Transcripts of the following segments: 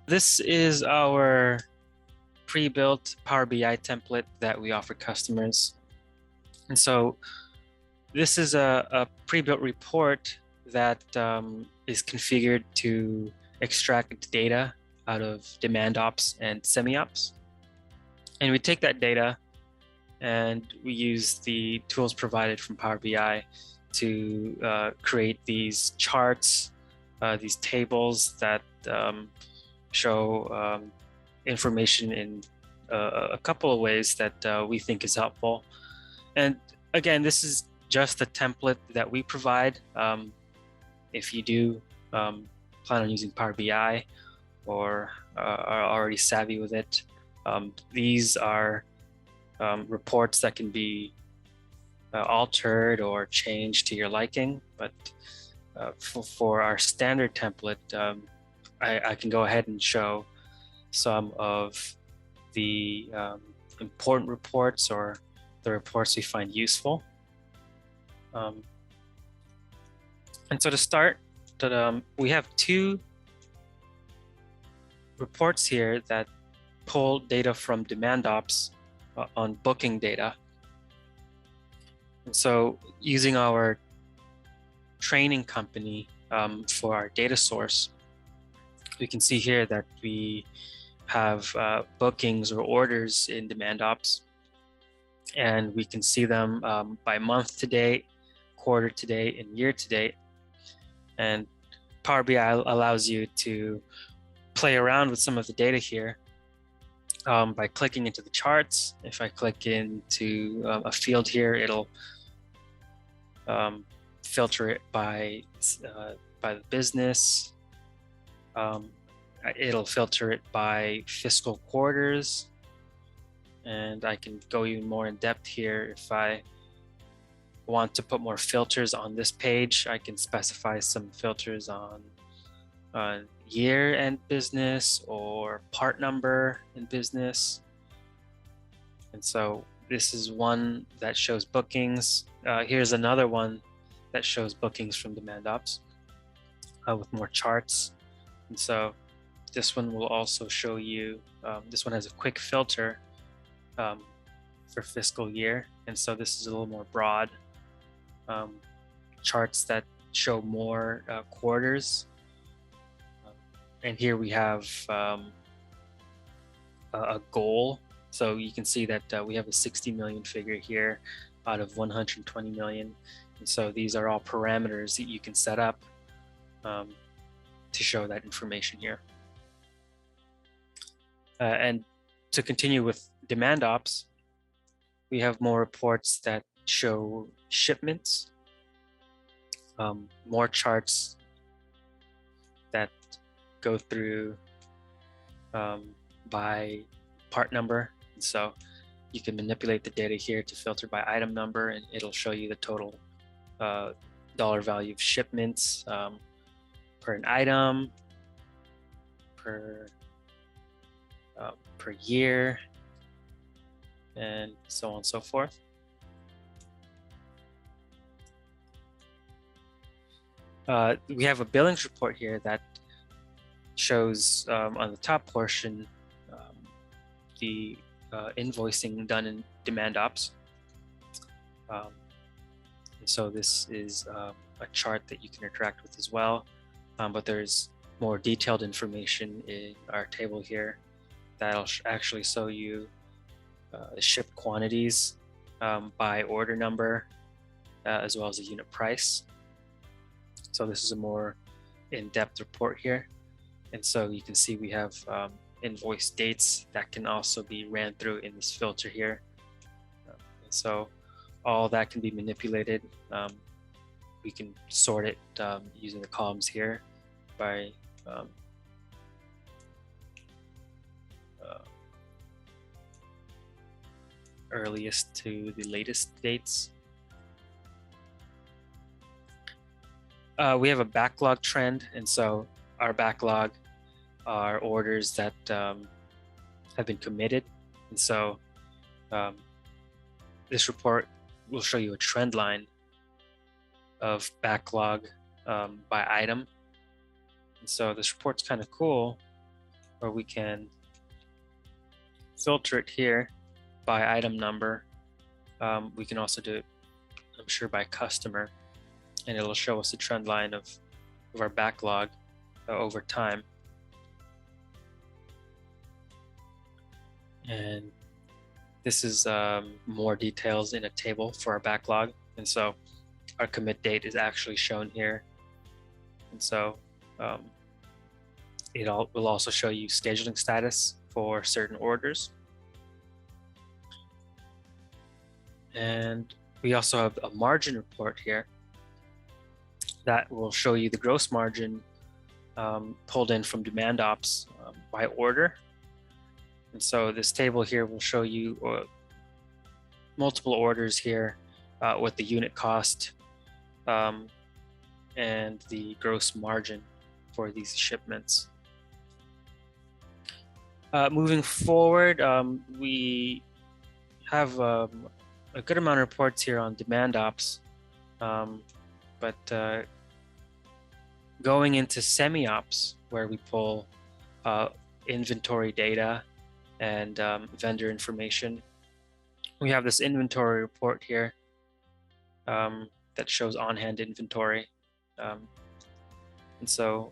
This is our pre-built Power BI template that we offer customers. And so this is a pre-built report that is configured to extract data out of demand ops and semi-ops. And we take that data and we use the tools provided from Power BI to create these charts, these tables that show information in a couple of ways that we think is helpful. And again, this is just the template that we provide. If you do plan on using Power BI or are already savvy with it, these are reports that can be altered or changed to your liking. But for our standard template, I can go ahead and show some of the important reports or the reports we find useful. And so to start, we have two reports here that pull data from demand ops on booking data. And so using our training company for our data source, we can see here that we have bookings or orders in demand ops, and we can see them by month to date, quarter to date, and year to date. And Power BI allows you to play around with some of the data here by clicking into the charts. If I click into a field here, it'll filter it by the business. It'll filter it by fiscal quarters, and I can go even more in depth here. If I want to put more filters on this page, I can specify some filters on year end business or part number in business. And so this is one that shows bookings. Here's another one that shows bookings from demand ops with more charts. And so this one will also show you, this one has a quick filter for fiscal year. And so this is a little more broad. Charts that show more quarters. And here we have a goal. So you can see that we have a 60 million figure here out of 120 million. And so these are all parameters that you can set up to show that information here. And to continue with demand ops, we have more reports that show shipments, more charts that go through by part number. And so you can manipulate the data here to filter by item number, and it'll show you the total dollar value of shipments per an item, per year, and so on and so forth. We have a billings report here that shows on the top portion the invoicing done in demand ops. And so this is a chart that you can interact with as well, but there's more detailed information in our table here that'll actually show you the shipped quantities by order number as well as the unit price. So this is a more in-depth report here. And so you can see we have invoice dates that can also be ran through in this filter here. And so all that can be manipulated. We can sort it using the columns here by earliest to the latest dates. We have a backlog trend, and so our backlog are orders that have been committed. And so this report will show you a trend line of backlog by item. And so this report's kind of cool or we can filter it here by item number. We can also do it, I'm sure, by customer, and it'll show us the trend line of our backlog over time. And this is more details in a table for our backlog. And so our commit date is actually shown here. And so it will also show you scheduling status for certain orders. And we also have a margin report here that will show you the gross margin pulled in from demand ops by order. And so this table here will show you multiple orders here with the unit cost and the gross margin for these shipments. Moving forward, we have a good amount of reports here on demand ops, but going into semi-ops, where we pull inventory data and vendor information, we have this inventory report here that shows on-hand inventory. And so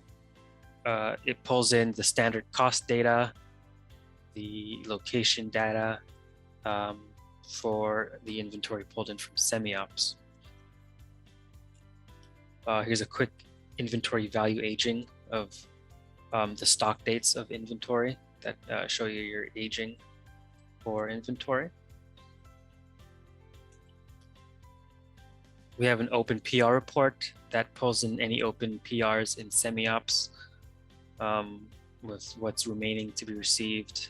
it pulls in the standard cost data, the location data for the inventory pulled in from semi-ops. Here's a quick inventory value aging of the stock dates of inventory that show you your aging for inventory. We have an open PR report that pulls in any open PRs in semi-ops with what's remaining to be received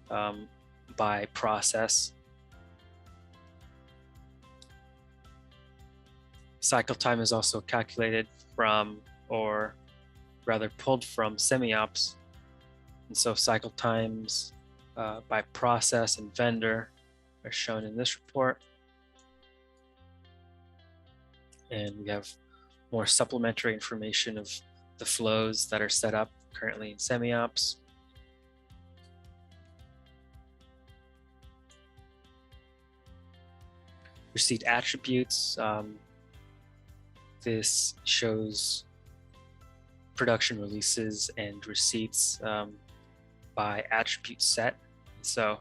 by process. Cycle time is also calculated from, or rather pulled from, semi-ops. And so cycle times by process and vendor are shown in this report. And we have more supplementary information of the flows that are set up currently in semi-ops. Receipt attributes. This shows production releases and receipts by attribute set. So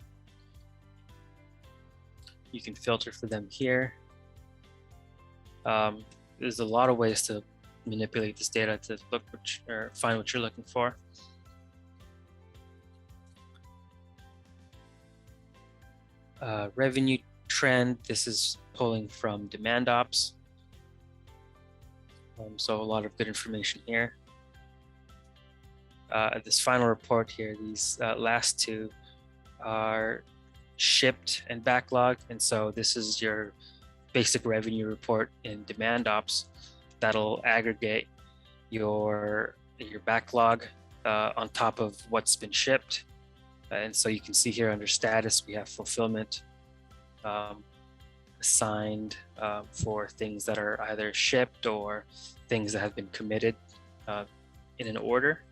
you can filter for them here. There's a lot of ways to manipulate this data to look or find what you're looking for. Revenue trend, this is pulling from demand ops. So a lot of good information here. This final report here, these last two are shipped and backlog. And so this is your basic revenue report in demand ops that'll aggregate your backlog on top of what's been shipped. And so you can see here under status, we have fulfillment assigned for things that are either shipped or things that have been committed in an order.